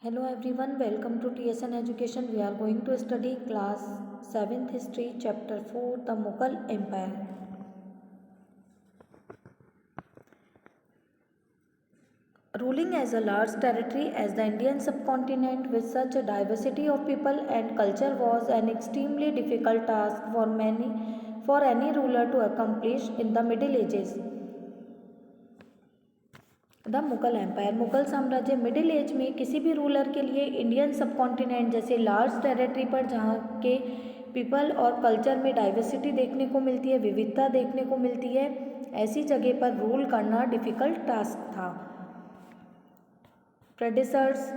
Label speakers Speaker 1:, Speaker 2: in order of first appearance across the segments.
Speaker 1: Hello everyone, welcome to TSN Education. We are going to study class 7th history chapter 4 the Mughal Empire. Ruling as a large territory as the Indian subcontinent with such a diversity of people and culture was an extremely difficult task for any ruler to accomplish in the Middle Ages. The Mughal empire Mughal साम्राज्य middle age में किसी भी ruler के लिए Indian subcontinent जैसे large territory पर जहाँ के पीपल और कल्चर में डाइवर्सिटी देखने को मिलती है, विविधता देखने को मिलती है, ऐसी जगह पर रूल करना डिफ़िकल्ट टास्क था. प्रेडिसर्स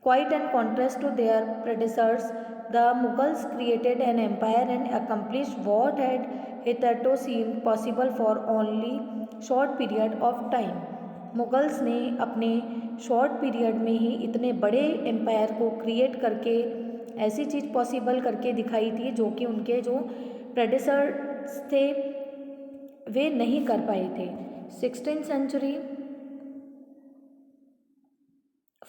Speaker 1: Quite in contrast to their predecessors, the Mughals created an empire and accomplished what had hitherto seemed possible for only short period of time. Mughals ने अपने शॉर्ट पीरियड में ही इतने बड़े एम्पायर को create करके ऐसी चीज़ possible करके दिखाई थी जो कि उनके जो प्रेडिसर्स थे वे नहीं कर पाए थे. 16th century.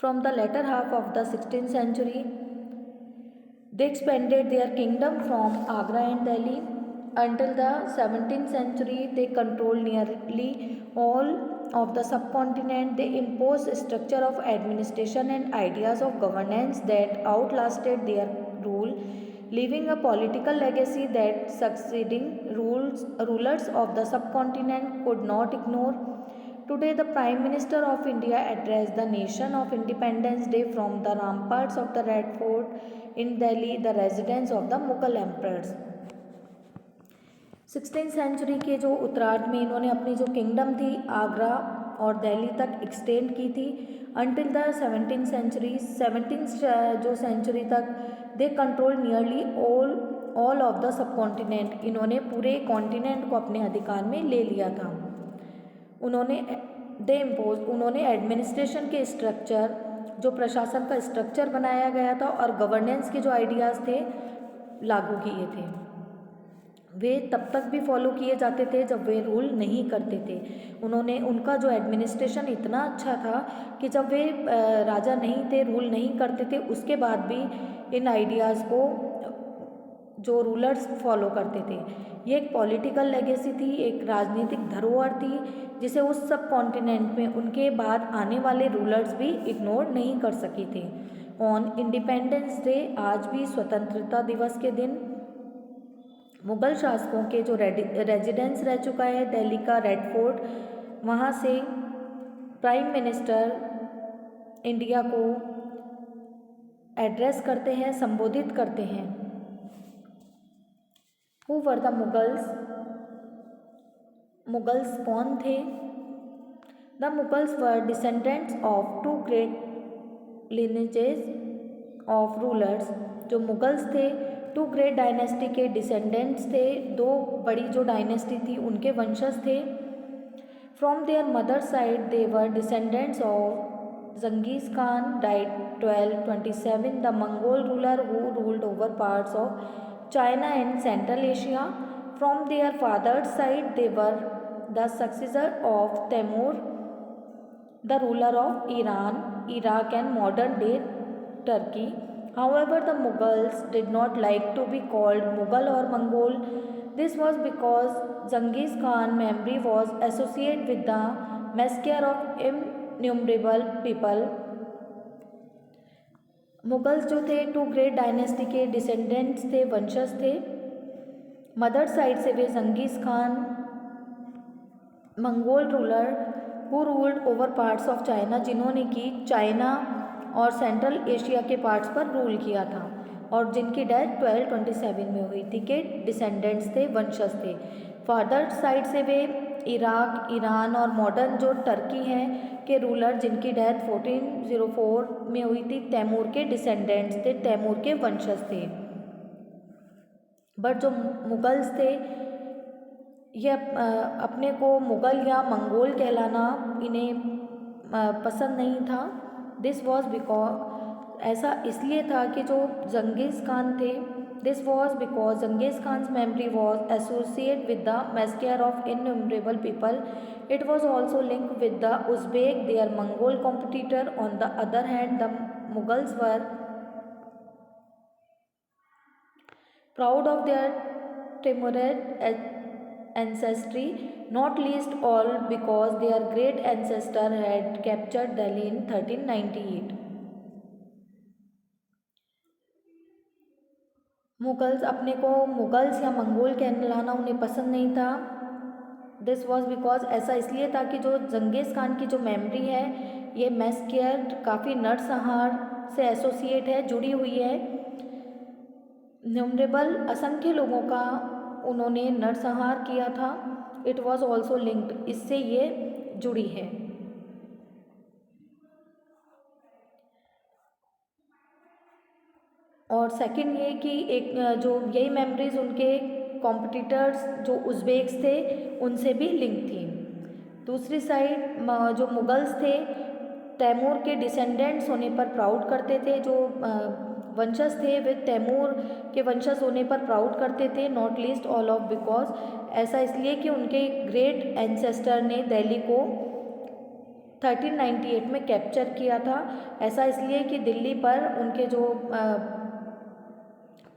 Speaker 1: From the latter half of the 16th century, they expanded their kingdom from Agra and Delhi. Until the 17th century, they controlled nearly all of the subcontinent. They imposed a structure of administration and ideas of governance that outlasted their rule, leaving a political legacy that succeeding rulers of the subcontinent could not ignore. Today, the Prime Minister of India addressed the nation of Independence Day from the ramparts of the Red Fort in Delhi, the residence of the Mughal emperors. 16th century के जो उत्तरार्ध में इन्होंने अपनी जो kingdom थी आगरा और दिल्ली तक एक्सटेंड की थी. Until the 17th century 17th जो सेंचुरी तक they control nearly all of the sub continent. इन्होंने पूरे कॉन्टिनेंट को अपने अधिकार में ले लिया था. उन्होंने एडमिनिस्ट्रेशन के स्ट्रक्चर जो प्रशासन का स्ट्रक्चर बनाया गया था और गवर्नेंस के जो आइडियाज़ थे लागू किए थे, वे तब तक भी फॉलो किए जाते थे जब वे रूल नहीं करते थे. उनका जो एडमिनिस्ट्रेशन इतना अच्छा था कि जब वे राजा नहीं थे, रूल नहीं करते थे, उसके बाद भी इन आइडियाज़ को जो रूलर्स फॉलो करते थे. ये एक पॉलिटिकल लेगेसी थी, एक राजनीतिक धरोहर थी जिसे उस सब कॉन्टिनेंट में उनके बाद आने वाले रूलर्स भी इग्नोर नहीं कर सके थे. ऑन इंडिपेंडेंस डे, आज भी स्वतंत्रता दिवस के दिन, मुग़ल शासकों के जो रेजिडेंस रह चुका है दिल्ली का रेड फोर्ट, वहाँ से प्राइम मिनिस्टर इंडिया को एड्रेस करते हैं, संबोधित करते हैं. Who were the Mughals? Mughals कौन थे? The Mughals were descendants of two great lineages of rulers. जो मुगल्स थे टू ग्रेट डायनेस्टी के डिसेंडेंट्स थे, दो बड़ी जो डायनेस्टी थी उनके वंशज थे. From there mother side they were descendants of जंगीज Khan, died 1227, the Mongol ruler who ruled over parts of China and Central Asia. From their father's side, they were the successor of Timur, the ruler of Iran, Iraq and modern-day Turkey. However, the Mughals did not like to be called Mughal or Mongol. This was because Genghis Khan's memory was associated with the massacre of innumerable people. Mughals जो थे two great dynasty के descendants थे, वंशज थे. Mother side से वे Genghis Khan, Mongol ruler who ruled over parts of China, जिन्होंने कि चाइना और सेंट्रल एशिया के पार्ट्स पर रूल किया था और जिनकी डेथ 1227 में हुई थी, के डिसेंडेंट्स थे, वंशज थे. फादर साइड से वे इराक, ईरान और मॉडर्न जो टर्की हैं के रूलर, जिनकी डेथ 1404 में हुई थी, तैमूर के डिसेंडेंट्स थे, तैमूर के वंशज थे. बट जो मुगल्स थे ये अपने को मुग़ल या मंगोल कहलाना इन्हें पसंद नहीं था. दिस वॉज बिकॉज ऐसा इसलिए था कि जो जंगीज़ खान थे This was because Genghis Khan's memory was associated with the massacre of innumerable people. It was also linked with the Uzbek, their Mongol competitor. On the other hand, the Mughals were proud of their Timurid ancestry, not least all because their great ancestor had captured Delhi in 1398. Mughals अपने को Mughals या Mongol कहलाना उन्हें पसंद नहीं था. This was because ऐसा इसलिए था कि जो जंगीज़ खान की जो मेमोरी है ये मैस्केयर काफ़ी नरसंहार से एसोसिएट है, जुड़ी हुई है. न्यूमरेबल असंख्य लोगों का उन्होंने नरसंहार किया था. इट वॉज ऑल्सो लिंक्ड, इससे ये जुड़ी है. और सेकंड ये कि एक जो यही मेमोरीज उनके कॉम्पिटिटर्स जो उज़्बेक्स थे उनसे भी लिंक थी. दूसरी साइड जो मुगल्स थे तैमूर के डिसेंडेंट्स होने पर प्राउड करते थे, जो वंशज थे वे तैमूर के वंशज होने पर प्राउड करते थे. Not least all of because, ऐसा इसलिए कि उनके ग्रेट एंसेस्टर ने दिल्ली को 1398 में कैप्चर किया था. ऐसा इसलिए कि दिल्ली पर उनके जो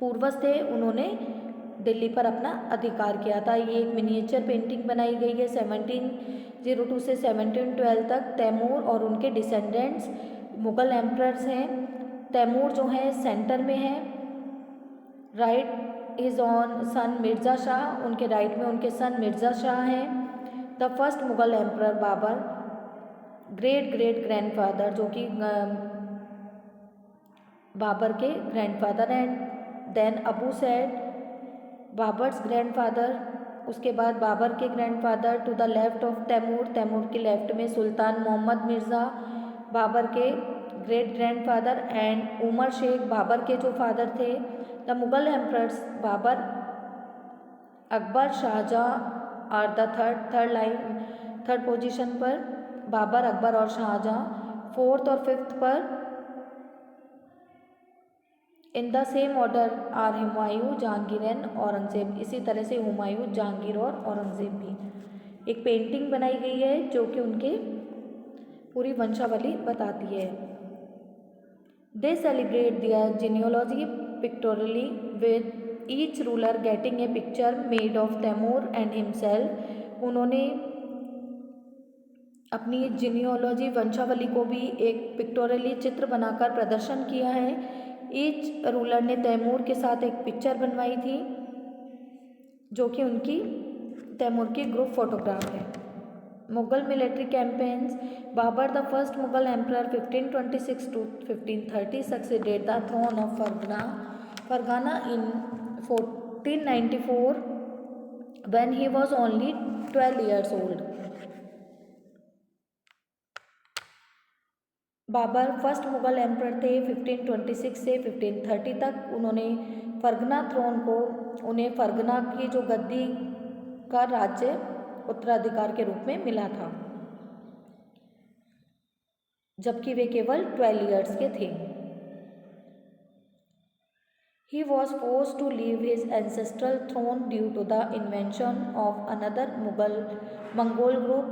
Speaker 1: पूर्वज थे उन्होंने दिल्ली पर अपना अधिकार किया था. ये एक मिनिएचर पेंटिंग बनाई गई है 1702 से 1712 तक. तैमूर और उनके डिसेंडेंट्स मुग़ल एम्परर्स हैं. तैमूर जो है सेंटर में है, right is on son Mirza Shah, उनके राइट में उनके सन मिर्ज़ा शाह हैं. The first Mughal emperor Babur, great great grandfather, जो कि बाबर के ग्रैंडफादर हैं. Then Abu Said, Babur's grandfather. उसके बाद बाबर के grandfather. To the left of Timur, Timur के लेफ्ट में सुल्तान मोहम्मद मिर्ज़ा, बाबर के great grandfather. And Umar Sheikh, Babur के जो फादर थे. The Mughal emperors Babar, Akbar, Shah Jahan are the third position पर. बाबर, अकबर और शाहजहाँ. फोर्थ और फिफ्थ पर in the same order are Humayun, Jahangir and Aurangzeb. इसी तरह से हुमायूं, जहांगीर और औरंगज़ेब भी. एक पेंटिंग बनाई गई है जो कि उनके पूरी वंशावली बताती है. They celebrate their genealogy pictorially with each ruler getting a picture made of Timur and himself. उन्होंने अपनी जीनियोलॉजी वंशावली को भी एक पिक्टोरली चित्र बनाकर प्रदर्शन किया है. ईच रूलर ने तैमूर के साथ एक पिक्चर बनवाई थी जो कि उनकी तैमूर की ग्रुप फोटोग्राफ है. Mughal military campaigns. Babur the first Mughal emperor 1526 to 1530 succeeded the throne of Fergana in 1494 when he was only 12 years old. Babur first Mughal emperor थे 1526 से 1530 तक. उन्होंने फरगना थ्रोन को, उन्हें फरगना की जो गद्दी का राज्य उत्तराधिकार के रूप में मिला था जबकि वे केवल 12 ईयर्स के थे. He was forced to leave his ancestral throne due to the invention of another Mongol group.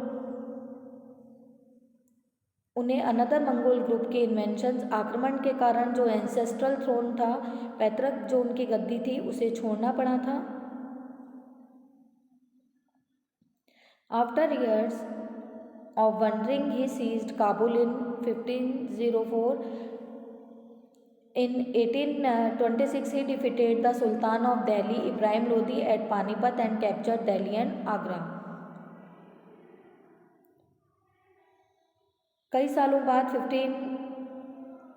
Speaker 1: उन्हें अनदर मंगोल ग्रुप के इन्वेंशंस, आक्रमण के कारण जो एंसेस्ट्रल थ्रोन था, पैतृक जो उनकी गद्दी थी, उसे छोड़ना पड़ा था. After years of wandering he seized Kabul in 1504. In 1826 he defeated the Sultan of Delhi Ibrahim Lodi at Panipat and captured Delhi and Agra. कई सालों बाद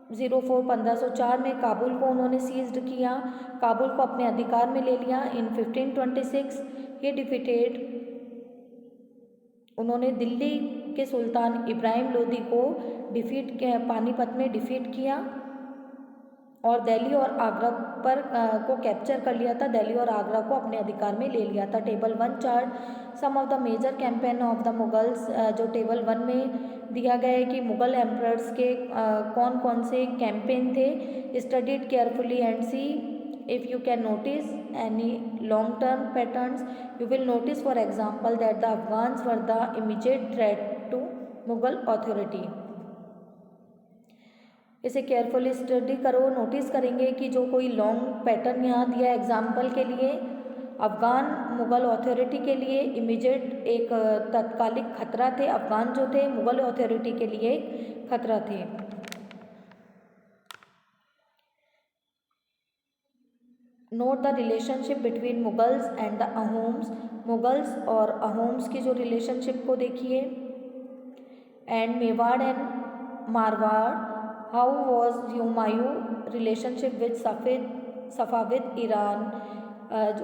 Speaker 1: 1504 में काबुल को उन्होंने सीज्ड किया, काबुल को अपने अधिकार में ले लिया. इन 1526 ही डिफीटेड, उन्होंने दिल्ली के सुल्तान इब्राहिम लोदी को पानीपत में डिफीट किया और दिल्ली और आगरा पर को कैप्चर कर लिया था. दिल्ली और आगरा को अपने अधिकार में ले लिया था. Table 1 chart some of the major campaign of the Mughals. जो टेबल 1 में दिया गया है कि मुग़ल एम्परर्स के कौन कौन से कैंपेन थे. Studied carefully and see if you can notice any long term patterns, you will notice for example that the Afghans were the immediate threat to Mughal authority. इसे केयरफुली स्टडी करो, notice करेंगे कि जो कोई long pattern यहाँ दिया है example के लिए, अफ़गान मुग़ल अथॉरिटी के लिए इमीडिएट एक तत्कालिक खतरा थे, अफ़गान जो थे मुग़ल अथॉरिटी के लिए खतरा थे. Note the relationship between Mughals and the Ahoms. Mughals और अहोम्स की जो रिलेशनशिप को देखिए. And Mewar and Marwar, how was Humayun relationship with Safavid Iran.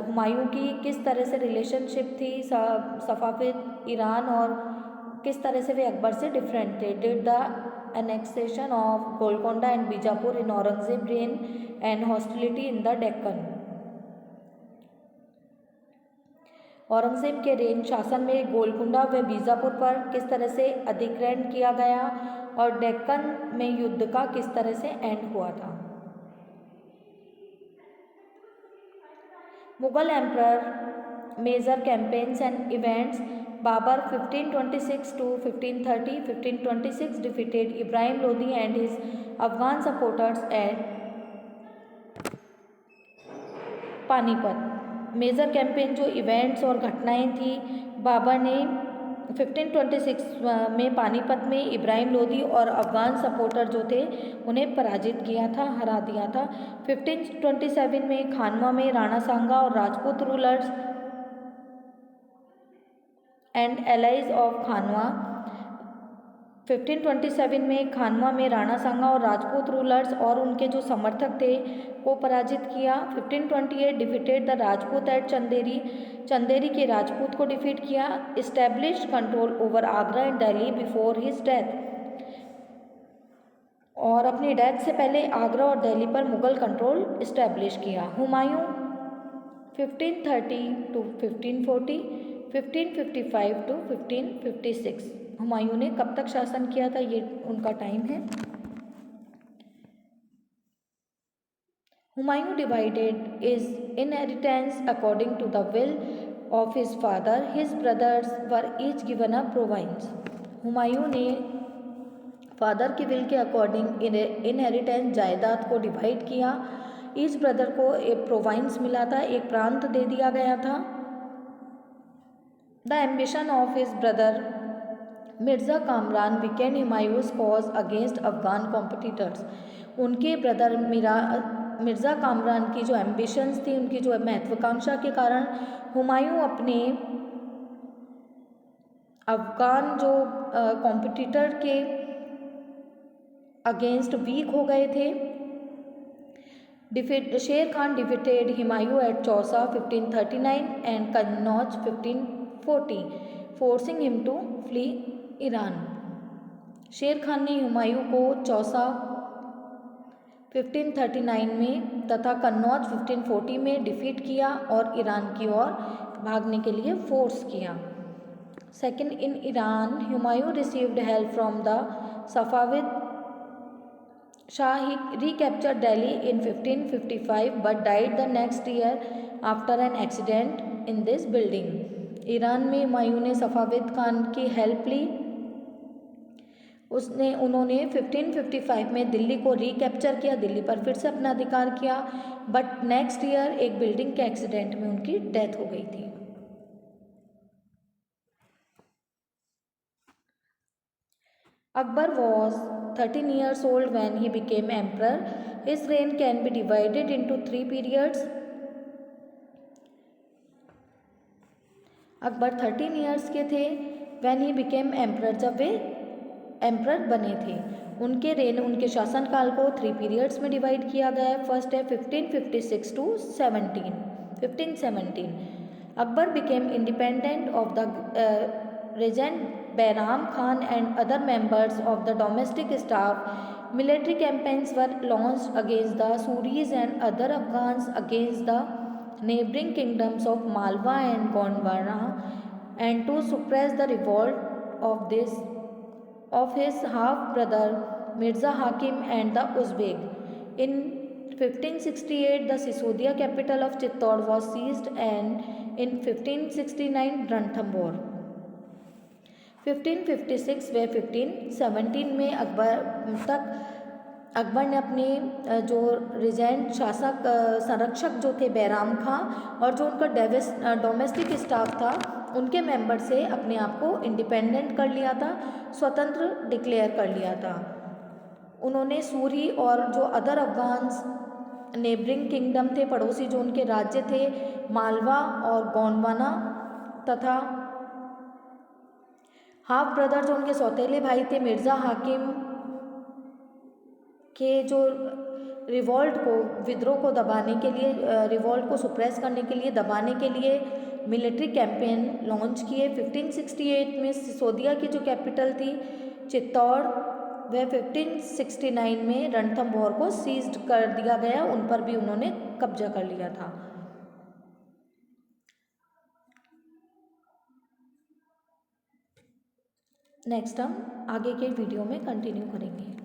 Speaker 1: Humayun की किस तरह से रिलेशनशिप थी सफ़ाविद ईरान और किस तरह से वे अकबर से डिफरेंट थे. Did the annexation of Golconda and Bijapur in Aurangzeb reign and hostility in the Deccan. Aurangzeb के रेन शासन में गोलकुंडा व बीजापुर पर किस तरह से अधिग्रहण किया गया और डेक्कन में युद्ध का किस तरह से एंड हुआ था. Mughal emperor major campaigns and events. Babur 1526 to 1530. 1526 defeated Ibrahim Lodi and his Afghan supporters at Panipat. Major campaign जो इवेंट्स और घटनाएं थी, बाबर ने 1526 में पानीपत में इब्राहिम लोदी और अफ़गान सपोर्टर जो थे उन्हें पराजित किया था, हरा दिया था. 1527 में खानवा में राणा सांगा और Rajput rulers and allies of Khanwa. 1527 में खानवा में राणा सांगा और राजपूत रूलर्स और उनके जो समर्थक थे को पराजित किया. 1528 defeated the Rajput at Chanderi. Chanderi के राजपूत को डिफीट किया. Established control over Agra and Delhi before his death. और अपनी डेथ से पहले आगरा और दिल्ली पर मुगल कंट्रोल इस्टेब्लिश किया. हुमायूं 1530 to 1540. 1555 to 1556. हुमायूं ने कब तक शासन किया था, ये उनका टाइम है. Humayun divided is inheritance according to the will of his father. His brothers were each given a province. Humayun ने फादर की विल के अकॉर्डिंग इनहेरिटेंस जायदाद को डिवाइड किया. ईच ब्रदर को एक प्रोविंस मिला था, एक प्रांत दे दिया गया था. The ambition of his brother Mirza Kamran weakened Humayun's cause against Afghan competitors. उनके ब्रदर मिर्ज़ा कामरान की जो एम्बिशंस थी, उनकी जो महत्वाकांक्षा के कारण हुमायूं अपने अफ़गान जो कॉम्पिटिटर के अगेंस्ट वीक हो गए थे. Sher Khan defeated Humayun at Chausa 1539 and Kannauj 1540, forcing him to flee Iran. Sher Khan ने हुमायूं को चौसा 1539 में तथा कन्नौज 1540 में डिफीट किया और ईरान की ओर भागने के लिए फोर्स किया. Second, in Iran Humayun received help from the Safavid Shah. He recaptured Delhi in 1555 but died the next year after an accident in this building. Iran में हुमायूं ने सफ़ाविद खान की हेल्प ली. उन्होंने 1555 में दिल्ली को रिकैप्चर किया, दिल्ली पर फिर से अपना अधिकार किया. बट नेक्स्ट ईयर एक बिल्डिंग के एक्सीडेंट में उनकी डेथ हो गई थी. Akbar was 13 years old when he became emperor. His reign can be divided into 3 periods. Akbar 13 years के थे when he became emperor, जब वे emperor बने थे. उनके रेन, उनके शासनकाल को 3 periods में डिवाइड किया गया है. फर्स्ट है 1556 to 1517. Akbar became independent of the regent Behram Khan and other members of the domestic staff. Military campaigns were launched against the Suris and other Afghans against the neighboring kingdoms of Malwa and Gondwana, and to suppress the revolt of his half brother Mirza Hakim and the Uzbek. In 1568 the Sisodia capital of Chittor was seized and in 1569 Ranthambore. 1556 व 1517 में अकबर ने अपने जो regent शासक संरक्षक जो थे बैराम खां और जो उनका डोमेस्टिक स्टाफ था उनके मेंबर से अपने आप को इंडिपेंडेंट कर लिया था, स्वतंत्र डिक्लेयर कर लिया था। उन्होंने सूरी और जो अदर अफगान्स नेबरिंग किंगडम थे, पड़ोसी जो उनके राज्य थे, मालवा और गोंडवाना तथा हाफ ब्रदर जो उनके सौतेले भाई थे मिर्ज़ा हाकिम के जो रिवॉल्ट को विद्रोह को दबाने के लिए रिवॉल्ट को सुप्रेस करने के लिए दबाने के लिए मिलिट्री कैंपेन लॉन्च किए। 1568 में सिसोदिया की जो कैपिटल थी चित्तौड़ वह 1569 में रणथंभौर को सीज्ड कर दिया गया, उन पर भी उन्होंने कब्जा कर लिया था। नेक्स्ट हम आगे के वीडियो में कंटिन्यू करेंगे।